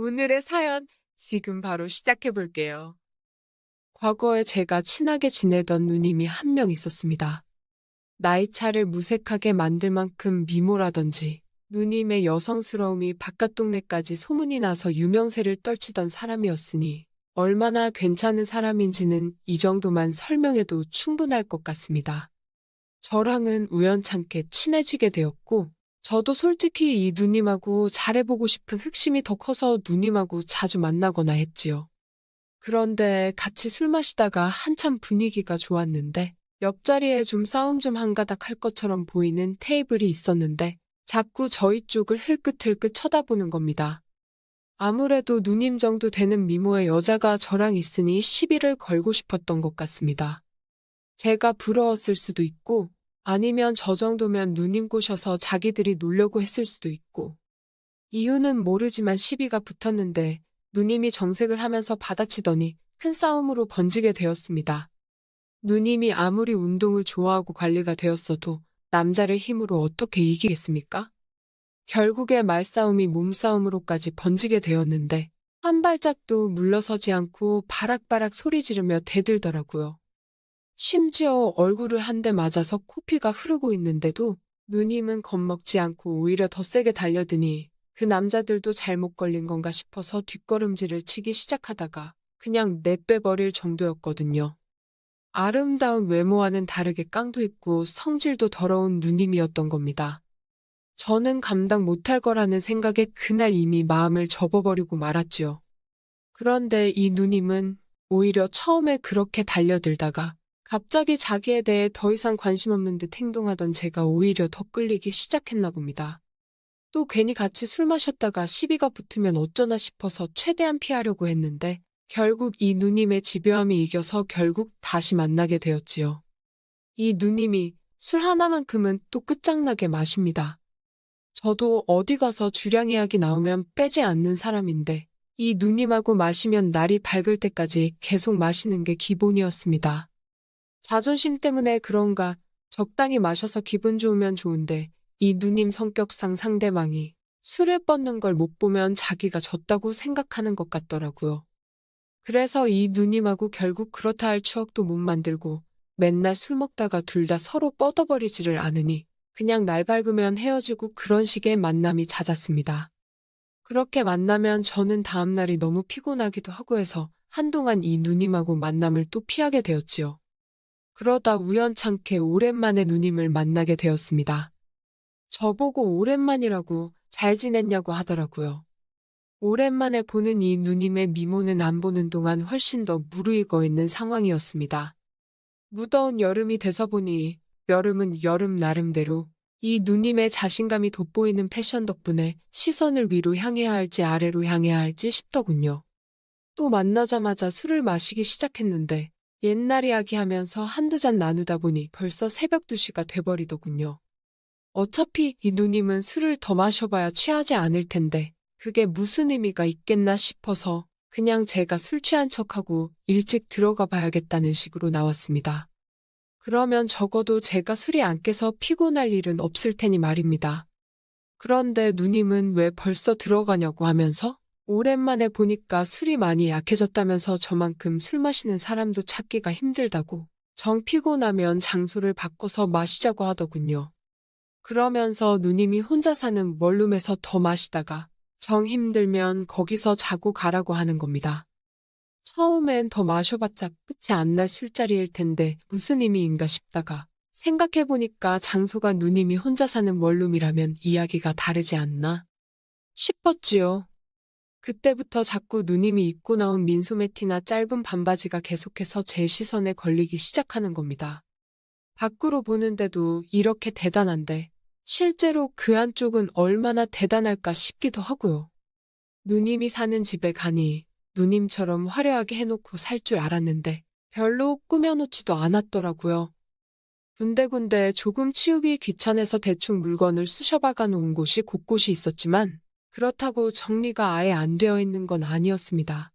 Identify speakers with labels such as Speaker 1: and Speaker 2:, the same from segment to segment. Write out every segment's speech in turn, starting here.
Speaker 1: 오늘의 사연 지금 바로 시작해 볼게요. 과거에 제가 친하게 지내던 누님이 한 명 있었습니다. 나이 차를 무색하게 만들 만큼 미모라든지 누님의 여성스러움이 바깥 동네까지 소문이 나서 유명세를 떨치던 사람이었으니 얼마나 괜찮은 사람인지는 이 정도만 설명해도 충분할 것 같습니다. 저랑은 우연찮게 친해지게 되었고 저도 솔직히 이 누님하고 잘해보고 싶은 흑심이 더 커서 누님하고 자주 만나거나 했지요. 그런데 같이 술 마시다가 한참 분위기가 좋았는데 옆자리에 좀 싸움 좀 한가닥 할 것처럼 보이는 테이블이 있었는데 자꾸 저희 쪽을 흘끗흘끗 쳐다보는 겁니다. 아무래도 누님 정도 되는 미모의 여자가 저랑 있으니 시비를 걸고 싶었던 것 같습니다. 제가 부러웠을 수도 있고 아니면 저 정도면 누님 꼬셔서 자기들이 놀려고 했을 수도 있고 이유는 모르지만 시비가 붙었는데 누님이 정색을 하면서 받아치더니 큰 싸움으로 번지게 되었습니다. 누님이 아무리 운동을 좋아하고 관리가 되었어도 남자를 힘으로 어떻게 이기겠습니까? 결국에 말싸움이 몸싸움으로까지 번지게 되었는데 한 발짝도 물러서지 않고 바락바락 소리 지르며 대들더라고요. 심지어 얼굴을 한 대 맞아서 코피가 흐르고 있는데도 누님은 겁먹지 않고 오히려 더 세게 달려드니 그 남자들도 잘못 걸린 건가 싶어서 뒷걸음질을 치기 시작하다가 그냥 내빼버릴 정도였거든요. 아름다운 외모와는 다르게 깡도 있고 성질도 더러운 누님이었던 겁니다. 저는 감당 못할 거라는 생각에 그날 이미 마음을 접어버리고 말았지요. 그런데 이 누님은 오히려 처음에 그렇게 달려들다가 갑자기 자기에 대해 더 이상 관심 없는 듯 행동하던 제가 오히려 더 끌리기 시작했나 봅니다. 또 괜히 같이 술 마셨다가 시비가 붙으면 어쩌나 싶어서 최대한 피하려고 했는데 결국 이 누님의 집요함이 이겨서 결국 다시 만나게 되었지요. 이 누님이 술 하나만큼은 또 끝장나게 마십니다. 저도 어디 가서 주량 이야기 나오면 빼지 않는 사람인데 이 누님하고 마시면 날이 밝을 때까지 계속 마시는 게 기본이었습니다. 자존심 때문에 그런가 적당히 마셔서 기분 좋으면 좋은데 이 누님 성격상 상대방이 술에 뻗는 걸 못 보면 자기가 졌다고 생각하는 것 같더라고요. 그래서 이 누님하고 결국 그렇다 할 추억도 못 만들고 맨날 술 먹다가 둘 다 서로 뻗어버리지를 않으니 그냥 날 밝으면 헤어지고 그런 식의 만남이 잦았습니다. 그렇게 만나면 저는 다음날이 너무 피곤하기도 하고 해서 한동안 이 누님하고 만남을 또 피하게 되었지요. 그러다 우연찮게 오랜만에 누님을 만나게 되었습니다. 저보고 오랜만이라고 잘 지냈냐고 하더라고요. 오랜만에 보는 이 누님의 미모는 안 보는 동안 훨씬 더 무르익어 있는 상황이었습니다. 무더운 여름이 돼서 보니 여름은 여름 나름대로 이 누님의 자신감이 돋보이는 패션 덕분에 시선을 위로 향해야 할지 아래로 향해야 할지 싶더군요. 또 만나자마자 술을 마시기 시작했는데 옛날 이야기하면서 한두 잔 나누다 보니 벌써 새벽 2시가 돼버리더군요. 어차피 이 누님은 술을 더 마셔봐야 취하지 않을 텐데 그게 무슨 의미가 있겠나 싶어서 그냥 제가 술 취한 척하고 일찍 들어가 봐야겠다는 식으로 나왔습니다. 그러면 적어도 제가 술이 안 깨서 피곤할 일은 없을 테니 말입니다. 그런데 누님은 왜 벌써 들어가냐고 하면서 오랜만에 보니까 술이 많이 약해졌다면서 저만큼 술 마시는 사람도 찾기가 힘들다고 정 피곤하면 장소를 바꿔서 마시자고 하더군요. 그러면서 누님이 혼자 사는 원룸에서 더 마시다가 정 힘들면 거기서 자고 가라고 하는 겁니다. 처음엔 더 마셔봤자 끝이 안 날 술자리일 텐데 무슨 의미인가 싶다가 생각해보니까 장소가 누님이 혼자 사는 원룸이라면 이야기가 다르지 않나 싶었지요. 그때부터 자꾸 누님이 입고 나온 민소매티나 짧은 반바지가 계속해서 제 시선에 걸리기 시작하는 겁니다. 밖으로 보는데도 이렇게 대단한데 실제로 그 안쪽은 얼마나 대단할까 싶기도 하고요. 누님이 사는 집에 가니 누님처럼 화려하게 해놓고 살 줄 알았는데 별로 꾸며놓지도 않았더라고요. 군데군데 조금 치우기 귀찮아서 대충 물건을 쑤셔박아 놓은 곳이 곳곳이 있었지만 그렇다고 정리가 아예 안 되어 있는 건 아니었습니다.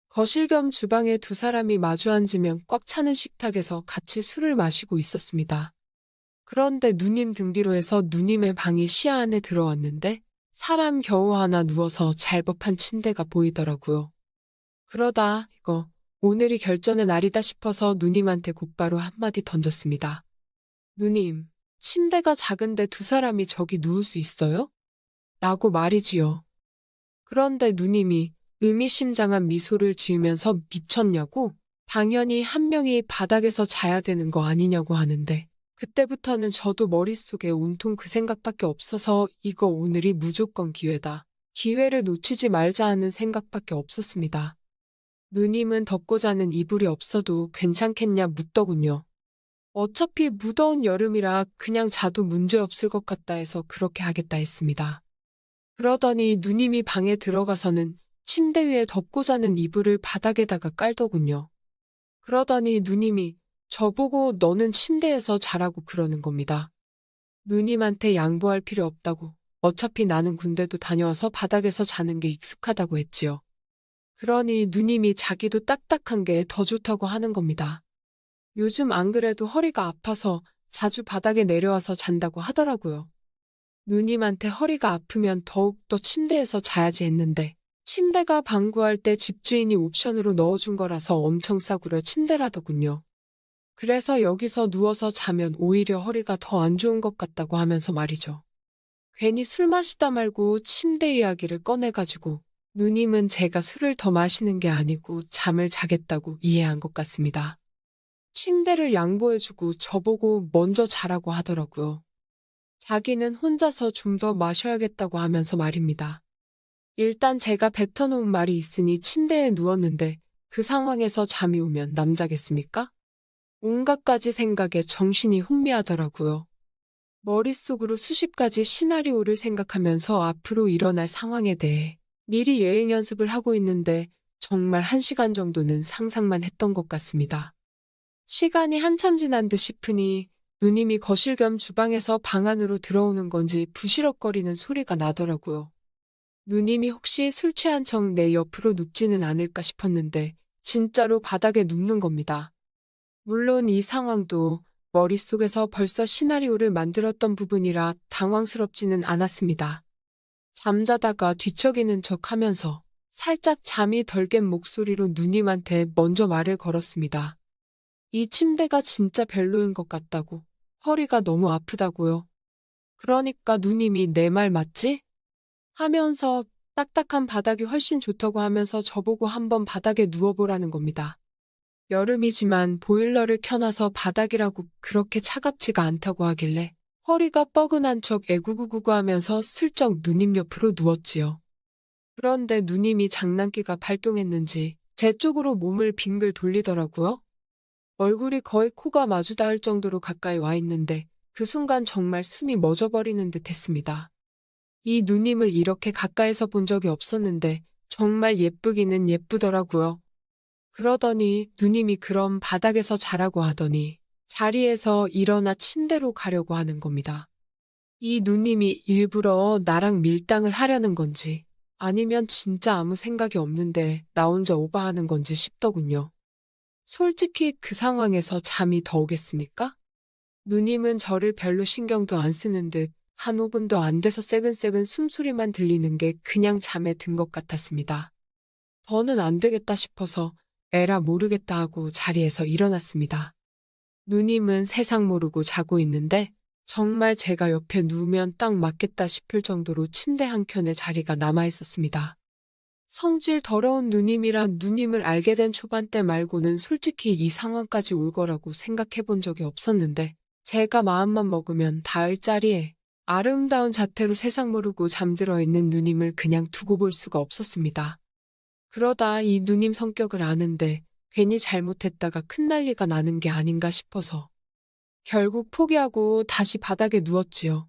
Speaker 1: 거실 겸 주방에 두 사람이 마주 앉으면 꽉 차는 식탁에서 같이 술을 마시고 있었습니다. 그런데 누님 등 뒤로 해서 누님의 방이 시야 안에 들어왔는데 사람 겨우 하나 누워서 잘 법한 침대가 보이더라고요. 그러다 이거 오늘이 결전의 날이다 싶어서 누님한테 곧바로 한마디 던졌습니다. 누님, 침대가 작은데 두 사람이 저기 누울 수 있어요? 라고 말이지요. 그런데 누님이 의미심장한 미소를 지으면서 미쳤냐고? 당연히 한 명이 바닥에서 자야 되는 거 아니냐고 하는데 그때부터는 저도 머릿속에 온통 그 생각밖에 없어서 이거 오늘이 무조건 기회다. 기회를 놓치지 말자 하는 생각밖에 없었습니다. 누님은 덮고 자는 이불이 없어도 괜찮겠냐 묻더군요. 어차피 무더운 여름이라 그냥 자도 문제없을 것 같다 해서 그렇게 하겠다 했습니다. 그러더니 누님이 방에 들어가서는 침대 위에 덮고 자는 이불을 바닥에다가 깔더군요. 그러더니 누님이 저보고 너는 침대에서 자라고 그러는 겁니다. 누님한테 양보할 필요 없다고. 어차피 나는 군대도 다녀와서 바닥에서 자는 게 익숙하다고 했지요. 그러니 누님이 자기도 딱딱한 게 더 좋다고 하는 겁니다. 요즘 안 그래도 허리가 아파서 자주 바닥에 내려와서 잔다고 하더라고요. 누님한테 허리가 아프면 더욱더 침대에서 자야지 했는데 침대가 방구할 때 집주인이 옵션으로 넣어준 거라서 엄청 싸구려 침대라더군요. 그래서 여기서 누워서 자면 오히려 허리가 더 안 좋은 것 같다고 하면서 말이죠. 괜히 술 마시다 말고 침대 이야기를 꺼내가지고 누님은 제가 술을 더 마시는 게 아니고 잠을 자겠다고 이해한 것 같습니다. 침대를 양보해주고 저보고 먼저 자라고 하더라고요. 자기는 혼자서 좀 더 마셔야겠다고 하면서 말입니다. 일단 제가 뱉어놓은 말이 있으니 침대에 누웠는데 그 상황에서 잠이 오면 남자겠습니까? 온갖 가지 생각에 정신이 혼미하더라고요. 머릿속으로 수십 가지 시나리오를 생각하면서 앞으로 일어날 상황에 대해 미리 예행 연습을 하고 있는데 정말 1시간 정도는 상상만 했던 것 같습니다. 시간이 한참 지난 듯 싶으니 누님이 거실 겸 주방에서 방 안으로 들어오는 건지 부시럭거리는 소리가 나더라고요. 누님이 혹시 술 취한 척 내 옆으로 눕지는 않을까 싶었는데 진짜로 바닥에 눕는 겁니다. 물론 이 상황도 머릿속에서 벌써 시나리오를 만들었던 부분이라 당황스럽지는 않았습니다. 잠자다가 뒤척이는 척 하면서 살짝 잠이 덜 깬 목소리로 누님한테 먼저 말을 걸었습니다. 이 침대가 진짜 별로인 것 같다고. 허리가 너무 아프다고요. 그러니까 누님이 내 말 맞지? 하면서 딱딱한 바닥이 훨씬 좋다고 하면서 저보고 한번 바닥에 누워보라는 겁니다. 여름이지만 보일러를 켜놔서 바닥이라고 그렇게 차갑지가 않다고 하길래 허리가 뻐근한 척 애구구구구 하면서 슬쩍 누님 옆으로 누웠지요. 그런데 누님이 장난기가 발동했는지 제 쪽으로 몸을 빙글 돌리더라고요. 얼굴이 거의 코가 마주 닿을 정도로 가까이 와 있는데 그 순간 정말 숨이 멎어버리는 듯 했습니다. 이 누님을 이렇게 가까이서 본 적이 없었는데 정말 예쁘기는 예쁘더라고요. 그러더니 누님이 그럼 바닥에서 자라고 하더니 자리에서 일어나 침대로 가려고 하는 겁니다. 이 누님이 일부러 나랑 밀당을 하려는 건지 아니면 진짜 아무 생각이 없는데 나 혼자 오바하는 건지 싶더군요. 솔직히 그 상황에서 잠이 더 오겠습니까? 누님은 저를 별로 신경도 안 쓰는 듯 한 5분도 안 돼서 새근새근 숨소리만 들리는 게 그냥 잠에 든 것 같았습니다. 더는 안 되겠다 싶어서 에라 모르겠다 하고 자리에서 일어났습니다. 누님은 세상 모르고 자고 있는데 정말 제가 옆에 누우면 딱 맞겠다 싶을 정도로 침대 한켠에 자리가 남아 있었습니다. 성질 더러운 누님이라 누님을 알게 된 초반 때 말고는 솔직히 이 상황까지 올 거라고 생각해 본 적이 없었는데 제가 마음만 먹으면 닿을 자리에 아름다운 자태로 세상 모르고 잠들어 있는 누님을 그냥 두고 볼 수가 없었습니다. 그러다 이 누님 성격을 아는데 괜히 잘못했다가 큰 난리가 나는 게 아닌가 싶어서 결국 포기하고 다시 바닥에 누웠지요.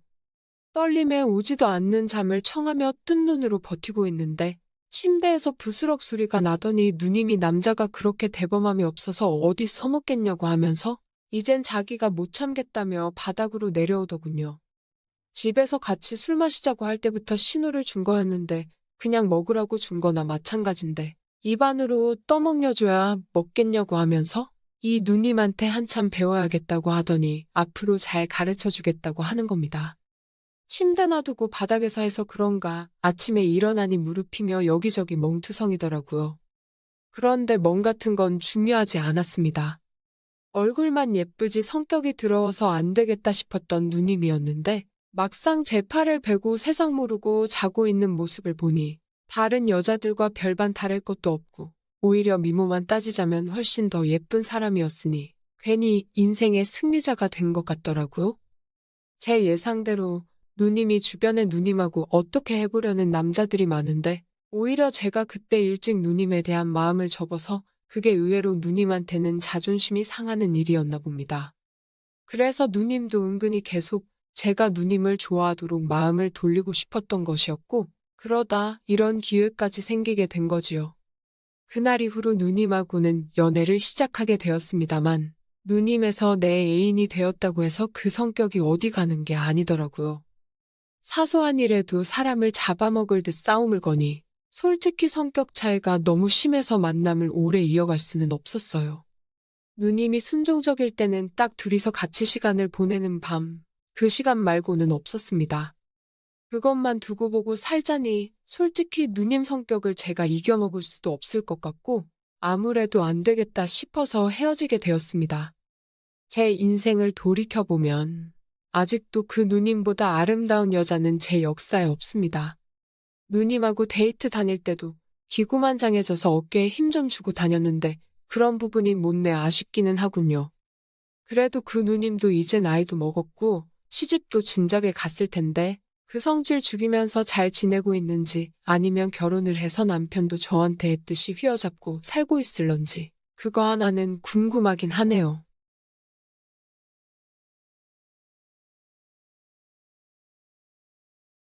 Speaker 1: 떨림에 오지도 않는 잠을 청하며 뜬 눈으로 버티고 있는데 침대에서 부스럭 소리가 나더니 누님이 남자가 그렇게 대범함이 없어서 어디 써먹겠냐고 하면서 이젠 자기가 못 참겠다며 바닥으로 내려오더군요. 집에서 같이 술 마시자고 할 때부터 신호를 준 거였는데 그냥 먹으라고 준 거나 마찬가지인데 입안으로 떠먹여줘야 먹겠냐고 하면서 이 누님한테 한참 배워야겠다고 하더니 앞으로 잘 가르쳐 주겠다고 하는 겁니다. 침대 놔두고 바닥에서 해서 그런가 아침에 일어나니 무릎이며 여기저기 멍투성이더라고요. 그런데 멍 같은 건 중요하지 않았습니다. 얼굴만 예쁘지 성격이 더러워서 안 되겠다 싶었던 누님이었는데 막상 제 팔을 베고 세상 모르고 자고 있는 모습을 보니 다른 여자들과 별반 다를 것도 없고 오히려 미모만 따지자면 훨씬 더 예쁜 사람이었으니 괜히 인생의 승리자가 된 것 같더라고요. 제 예상대로 누님이 주변에 누님하고 어떻게 해보려는 남자들이 많은데 오히려 제가 그때 일찍 누님에 대한 마음을 접어서 그게 의외로 누님한테는 자존심이 상하는 일이었나 봅니다. 그래서 누님도 은근히 계속 제가 누님을 좋아하도록 마음을 돌리고 싶었던 것이었고 그러다 이런 기회까지 생기게 된 거지요. 그날 이후로 누님하고는 연애를 시작하게 되었습니다만 누님에서 내 애인이 되었다고 해서 그 성격이 어디 가는 게 아니더라고요. 사소한 일에도 사람을 잡아먹을 듯 싸움을 거니 솔직히 성격 차이가 너무 심해서 만남을 오래 이어갈 수는 없었어요. 누님이 순종적일 때는 딱 둘이서 같이 시간을 보내는 밤, 그 시간 말고는 없었습니다. 그것만 두고 보고 살자니 솔직히 누님 성격을 제가 이겨먹을 수도 없을 것 같고 아무래도 안 되겠다 싶어서 헤어지게 되었습니다. 제 인생을 돌이켜보면 아직도 그 누님보다 아름다운 여자는 제 역사에 없습니다. 누님하고 데이트 다닐 때도 기고만장해져서 어깨에 힘 좀 주고 다녔는데 그런 부분이 못내 아쉽기는 하군요. 그래도 그 누님도 이제 나이도 먹었고 시집도 진작에 갔을 텐데 그 성질 죽이면서 잘 지내고 있는지 아니면 결혼을 해서 남편도 저한테 했듯이 휘어잡고 살고 있을런지 그거 하나는 궁금하긴 하네요.